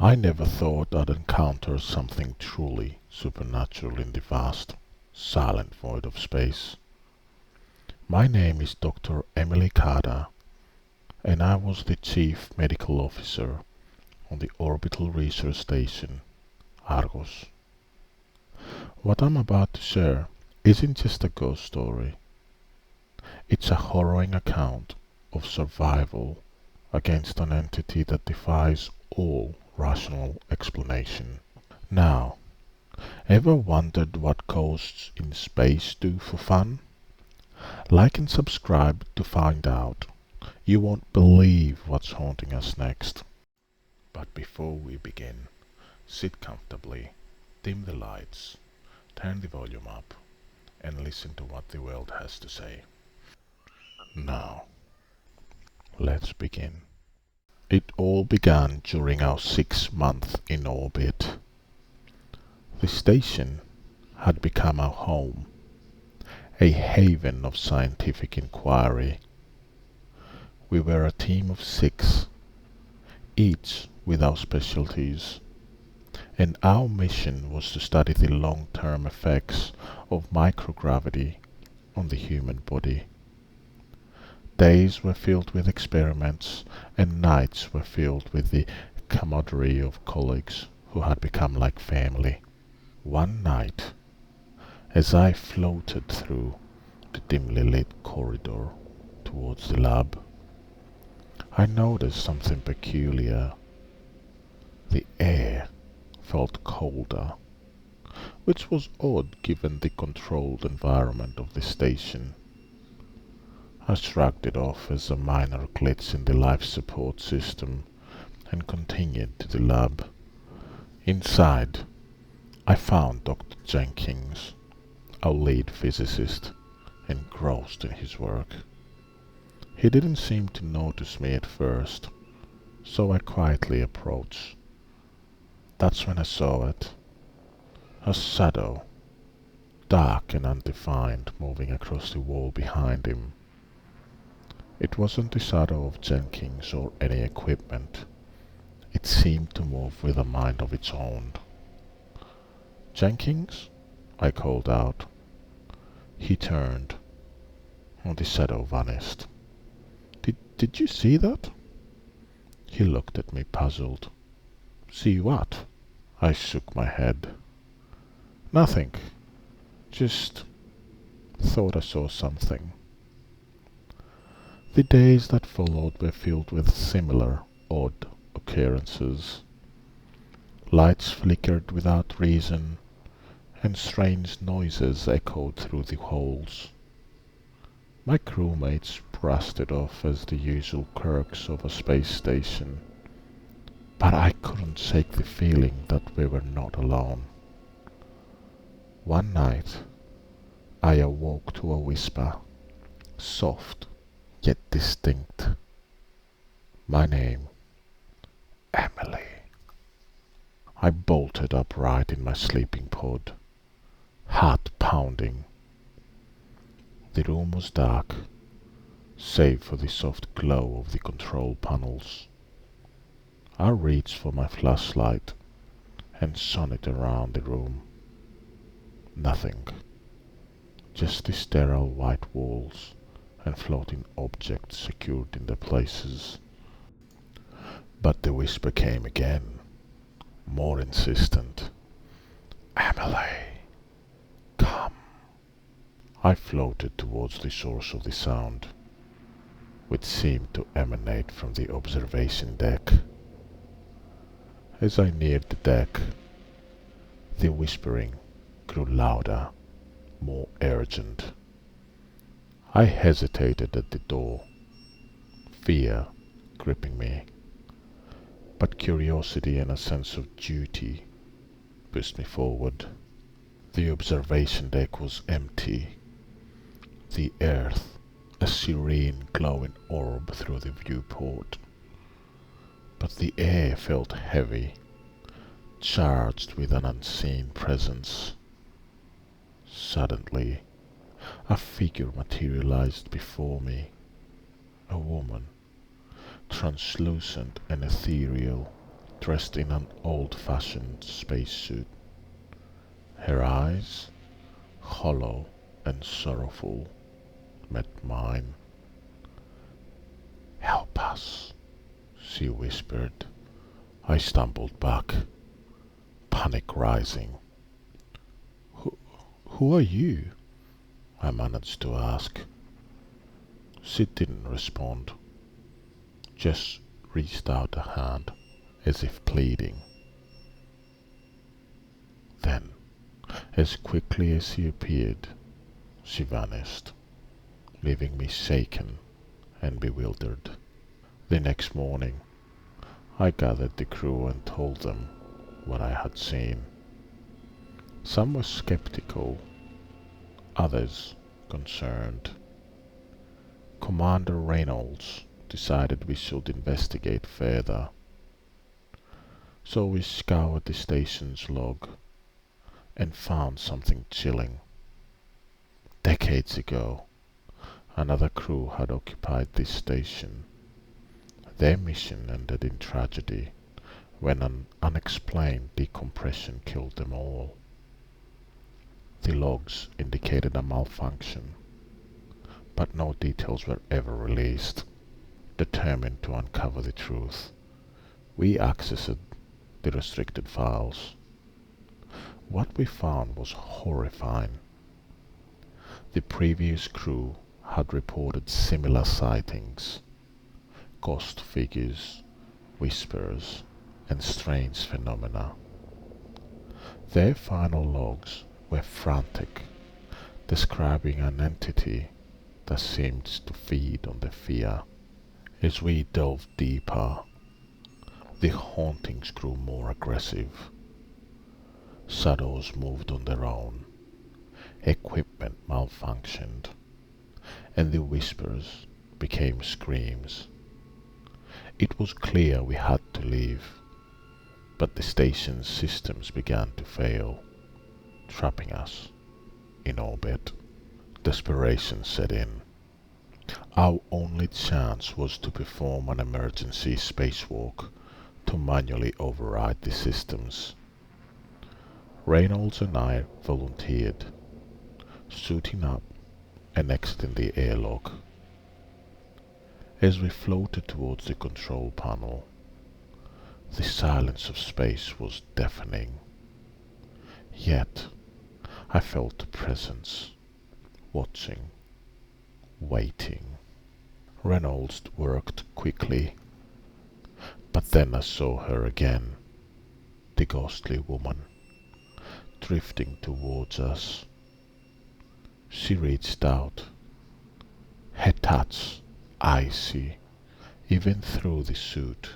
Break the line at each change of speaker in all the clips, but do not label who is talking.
I never thought I'd encounter something truly supernatural in the vast, silent void of space. My name is Dr. Emily Carter, and I was the Chief Medical Officer on the Orbital Research Station, Argos. What I'm about to share isn't just a ghost story, it's a harrowing account of survival against an entity that defies all rational explanation. Now, ever wondered what ghosts in space do for fun? Like and subscribe to find out. You won't believe what's haunting us next. But before we begin, sit comfortably, dim the lights, turn the volume up, and listen to what the world has to say. Now, let's begin. It all began during our 6 month in orbit. The station had become our home, a haven of scientific inquiry. We were a team of 6, each with our specialties, and our mission was to study the long-term effects of microgravity on the human body. Days were filled with experiments, and nights were filled with the camaraderie of colleagues who had become like family. One night, as I floated through the dimly lit corridor towards the lab, I noticed something peculiar. The air felt colder, which was odd given the controlled environment of the station. I shrugged it off as a minor glitch in the life support system and continued to the lab. Inside, I found Dr. Jenkins, our lead physicist, engrossed in his work. He didn't seem to notice me at first, so I quietly approached. That's when I saw it. A shadow, dark and undefined, moving across the wall behind him. It wasn't the shadow of Jenkins or any equipment. It seemed to move with a mind of its own. "Jenkins?" I called out. He turned, and the shadow vanished. Did you see that?" He looked at me puzzled. "See what?" I shook my head. "Nothing. Just thought I saw something." The days that followed were filled with similar odd occurrences. Lights flickered without reason, and strange noises echoed through the halls. My crewmates brushed it off as the usual quirks of a space station, but I couldn't shake the feeling that we were not alone. One night, I awoke to a whisper, soft yet distinct. My name, Emily. I bolted upright in my sleeping pod, heart pounding. The room was dark, save for the soft glow of the control panels. I reached for my flashlight and shone it around the room. Nothing, just the sterile white walls and floating objects secured in their places. But the whisper came again, more insistent. "Emily, come." I floated towards the source of the sound, which seemed to emanate from the observation deck. As I neared the deck, the whispering grew louder, more urgent. I hesitated at the door, fear gripping me, but curiosity and a sense of duty pushed me forward. The observation deck was empty, the earth a serene glowing orb through the viewport. But the air felt heavy, charged with an unseen presence. Suddenly, a figure materialized before me, a woman, translucent and ethereal, dressed in an old-fashioned spacesuit. Her eyes, hollow and sorrowful, met mine. "Help us," she whispered. I stumbled back, panic rising. Who, who are you?" I managed to ask. She didn't respond, just reached out a hand as if pleading. Then, as quickly as she appeared, she vanished, leaving me shaken and bewildered. The next morning, I gathered the crew and told them what I had seen. Some were skeptical, others concerned. Commander Reynolds decided we should investigate further, so we scoured the station's log and found something chilling. Decades ago, another crew had occupied this station. Their mission ended in tragedy when an unexplained decompression killed them all. The logs indicated a malfunction, but no details were ever released. Determined to uncover the truth, we accessed the restricted files. What we found was horrifying. The previous crew had reported similar sightings, ghost figures, whispers, and strange phenomena. Their final logs were frantic, describing an entity that seemed to feed on the fear. As we delved deeper, the hauntings grew more aggressive. Shadows moved on their own, equipment malfunctioned, and the whispers became screams. It was clear we had to leave, but the station's systems began to fail, trapping us in orbit. Desperation set in. Our only chance was to perform an emergency spacewalk to manually override the systems. Reynolds and I volunteered, suiting up and exiting the airlock. As we floated towards the control panel, the silence of space was deafening. Yet, I felt a presence, watching, waiting. Reynolds worked quickly, but then I saw her again, the ghostly woman, drifting towards us. She reached out, her touch icy, even through the suit.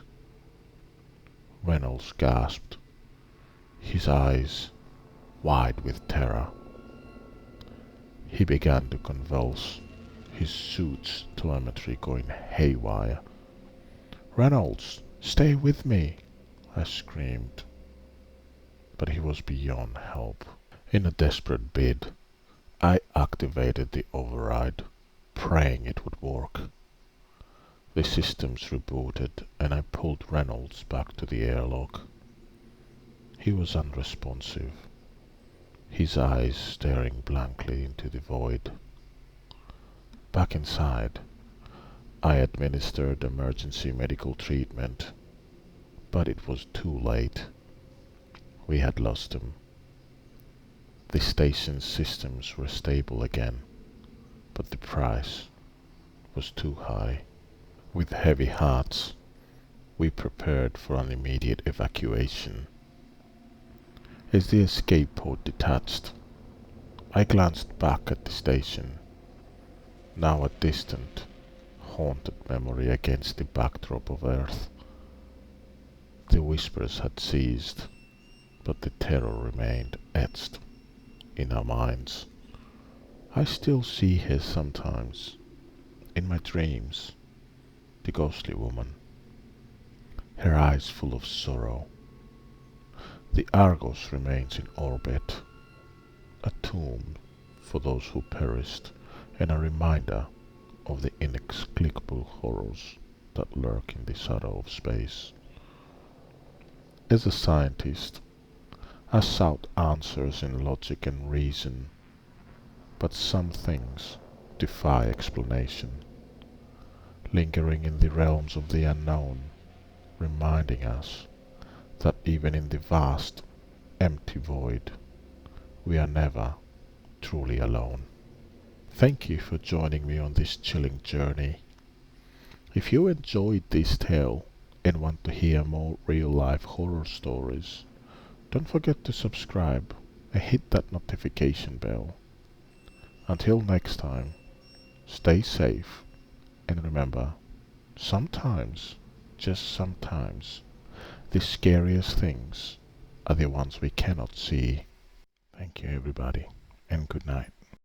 Reynolds gasped, his eyes wide with terror. He began to convulse, his suit's telemetry going haywire. "Reynolds, stay with me!" I screamed, but he was beyond help. In a desperate bid, I activated the override, praying it would work. The systems rebooted and I pulled Reynolds back to the airlock. He was unresponsive, his eyes staring blankly into the void. Back inside, I administered emergency medical treatment, but it was too late. We had lost him. The station's systems were stable again, but the price was too high. With heavy hearts, we prepared for an immediate evacuation. As the escape pod detached, I glanced back at the station, now a distant, haunted memory against the backdrop of Earth. The whispers had ceased, but the terror remained etched in our minds. I still see her sometimes, in my dreams, the ghostly woman, her eyes full of sorrow. The Argos remains in orbit, a tomb for those who perished and a reminder of the inexplicable horrors that lurk in the shadow of space. As a scientist, I sought answers in logic and reason, but some things defy explanation, lingering in the realms of the unknown, reminding us that even in the vast, empty void, we are never truly alone. Thank you for joining me on this chilling journey. If you enjoyed this tale and want to hear more real-life horror stories, don't forget to subscribe and hit that notification bell. Until next time, stay safe and remember, sometimes, just sometimes, the scariest things are the ones we cannot see. Thank you everybody, and good night.